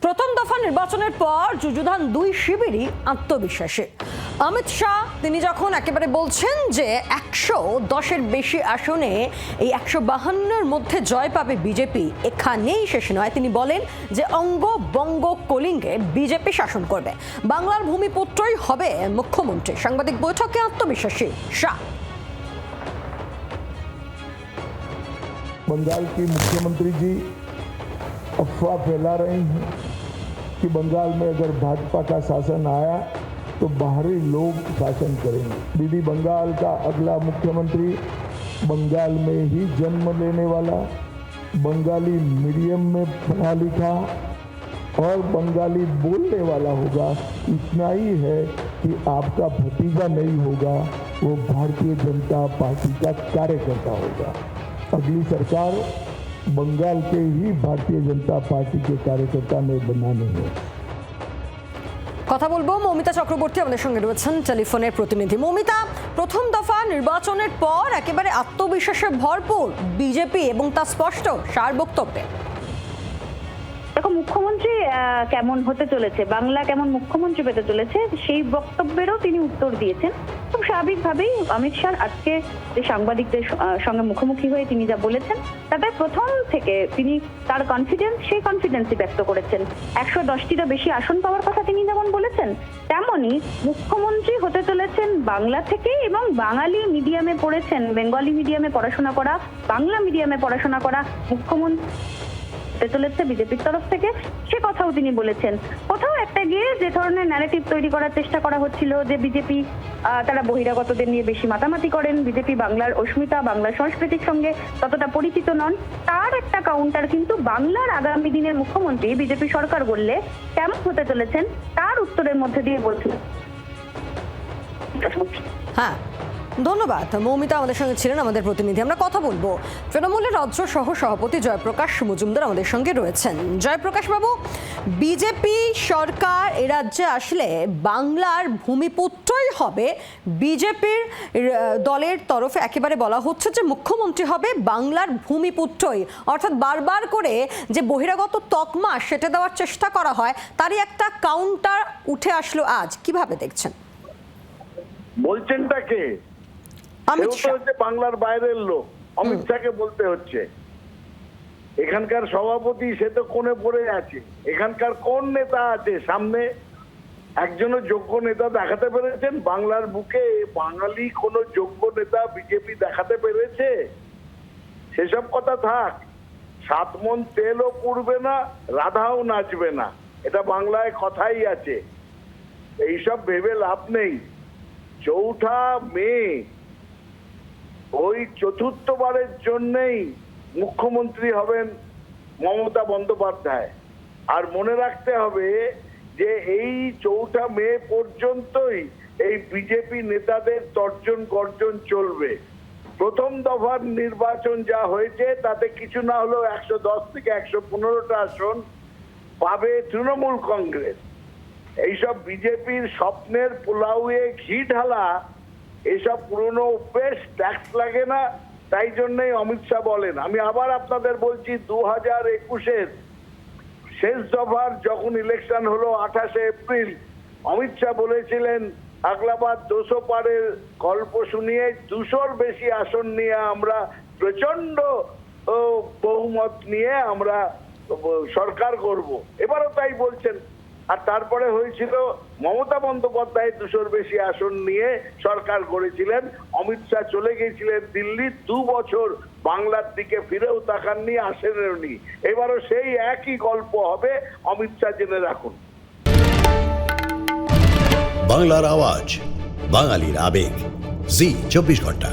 প্রথম দফা নির্বাচনের পর যুযুধান দুই শিবিরই আত্মবিশ্বাসী। অমিত শাহ তিনি যখন একেবারে বলছেন যে 110-এর বেশি আসনে এই 152-এর মধ্যে জয় পাবে বিজেপি, এখানেই শেষ নয়। তিনি বলেন যে অঙ্গ বঙ্গ কলিঙ্গে বিজেপি শাসন করবে, বাংলার ভূমিপুত্রই হবে মুখ্যমন্ত্রী। সাংবাদিক বৈঠকে আত্মবিশ্বাসী শাহ। बंगाल की मुख्यमंत्री जी अफवाह फैला रही हैं कि बंगाल में अगर भाजपा का शासन आया तो बाहरी लोग शासन करेंगे। दीदी बंगाल का अगला मुख्यमंत्री बंगाल में ही जन्म लेने वाला, बंगाली मीडियम में पढ़ा लिखा और बंगाली बोलने वाला होगा। इतना ही है कि आपका भतीजा नहीं होगा, वो भारतीय जनता पार्टी का कार्यकर्ता होगा। अगली सरकार बंगाल के ही भारतीय जनता पार्टी के कार्यकर्ता ने बनानी है। কথা বলবো মৌমিতা চক্রবর্তী আমাদের সঙ্গে রয়েছেন টেলিফোনের প্রতিনিধি। মৌমিতা, প্রথম দফা নির্বাচনের পর একেবারে আত্মবিশ্বাসে ভরপুর বিজেপি এবং তা স্পষ্ট সার বক্তব্যে। দেখো, মুখ্যমন্ত্রী কেমন হতে চলেছে, বাংলা কেমন মুখ্যমন্ত্রী পেতে চলেছে, সেই বক্তব্যেরও তিনি উত্তর দিয়েছেন। খুব স্বাভাবিকভাবেই অমিত শাহ আজকে যে সাংবাদিকদের সঙ্গে মুখোমুখি হয়ে তিনি যা বলেছেন তাতে প্রথম থেকে তিনি তার সেই কনফিডেন্সই ব্যক্ত করেছেন। 110টিরও বেশি আসন পাওয়ার কথা তিনি যেমন বলেছেন, তেমনই মুখ্যমন্ত্রী হতে চলেছেন বাংলা থেকে এবং বাঙালি মিডিয়ামে পড়েছেন, বেঙ্গলি মিডিয়ামে পড়াশোনা করা, বাংলা মিডিয়ামে পড়াশোনা করা মুখ্যমন্ত্রী চলেছে বিজেপির তরফ থেকে, সে কথাও তিনি বলেছেন। কোথাও একটা গিয়ে যে ধরনের ন্যারেটিভ তৈরি করার চেষ্টা করা হচ্ছিল যে বিজেপি তারা বহিরাগতদের নিয়ে বেশি মাতামাতি করেন, বিজেপি বাংলার অস্মিতা বাংলার সংস্কৃতির সঙ্গে ততটা পরিচিত নন, তার একটা কাউন্টার কিন্তু বাংলার আগামী দিনের মুখ্যমন্ত্রী বিজেপি সরকার গড়লে কেমন হতে চলেছেন তার উত্তরের মধ্যে দিয়ে বলছিলেন। হ্যাঁ, ধন্যবাদ মৌমিতা আমাদের সঙ্গে ছিলেন আমাদের প্রতিনিধি। আমরা কথা বলবো তৃণমূলের রাজ্য সহ সভাপতি জয়প্রকাশ মজুমদার আমাদের সঙ্গে রয়েছেন। জয়প্রকাশ বাবু, বিজেপি সরকার এ রাজ্যে আসলে বাংলার ভূমিপুত্রই হবে, বিজেপির দলের তরফে একেবারে বলা হচ্ছে যে মুখ্যমন্ত্রী হবে বাংলার ভূমিপুত্রই, অর্থাৎ বারবার করে যে বহিরাগত তকমা সেটা দেওয়ার চেষ্টা করা হয় তারই একটা কাউন্টার উঠে আসলো আজ। কিভাবে দেখছেন? বলছেনটা কে? বাংলার বাইরের লোক, অমিত শাহকে বলতে হচ্ছে। এখানকার সভাপতি সে তো কোণে পড়ে আছে। এখানকার কোন নেতা আছে সামনে? একজনও যোগ্য নেতা দেখাতে পেরেছেন বাংলার বুকে? বাঙালি কোন যোগ্য নেতা বিজেপি দেখাতে পেরেছে? সেসব কথা থাক। 7 মণ তেলও পুড়বে না, রাধাও নাচবে না, এটা বাংলায় কথাই আছে। এইসব ভেবে লাভ নেই। 4 মে ওই চতুর্থবারের জন্যই মুখ্যমন্ত্রী হবেন মমতা বন্দ্যোপাধ্যায়। আর মনে রাখতে হবে যে এই 4 মে পর্যন্তই এই বিজেপি নেতাদের তর্জন গর্জন চলবে। প্রথম দফার নির্বাচন যা হয়েছে তাতে কিছু না হলেও 110 থেকে 115টা আসন পাবে তৃণমূল কংগ্রেস। এইসব বিজেপির স্বপ্নের পোলাওয়ে ঘি ঢালা এসব পুরনো অভ্যেস, ট্যাক্স লাগে না, তাই জন্যই অমিত শাহ বলেন। আমি আবার আপনাদের বলছি, 2021-এর শেষ দফার যখন ইলেকশন হলো 28শে এপ্রিল, অমিত শাহ বলেছিলেন আগলাবাদ 200 পারের গল্প শুনিয়ে 200-র বেশি আসন নিয়ে আমরা প্রচন্ড বহুমত নিয়ে আমরা সরকার করব। এবারও তাই বলছেন। আর তারপরে হয়েছিল মমতা বন্দ্যোপাধ্যায় 200-র বেশি আসন নিয়ে সরকার গড়েছিলেন। অমিত শাহ চলে গিয়েছিলেন দিল্লি, 2 বছর বাংলার দিকে ফিরেও তাকাননি, আসেননি। এবারও সেই একই গল্প হবে, অমিত শাহ জেনে রাখুন। বাংলার আওয়াজ, বাঙালির আবেগ, জি 24 ঘন্টা।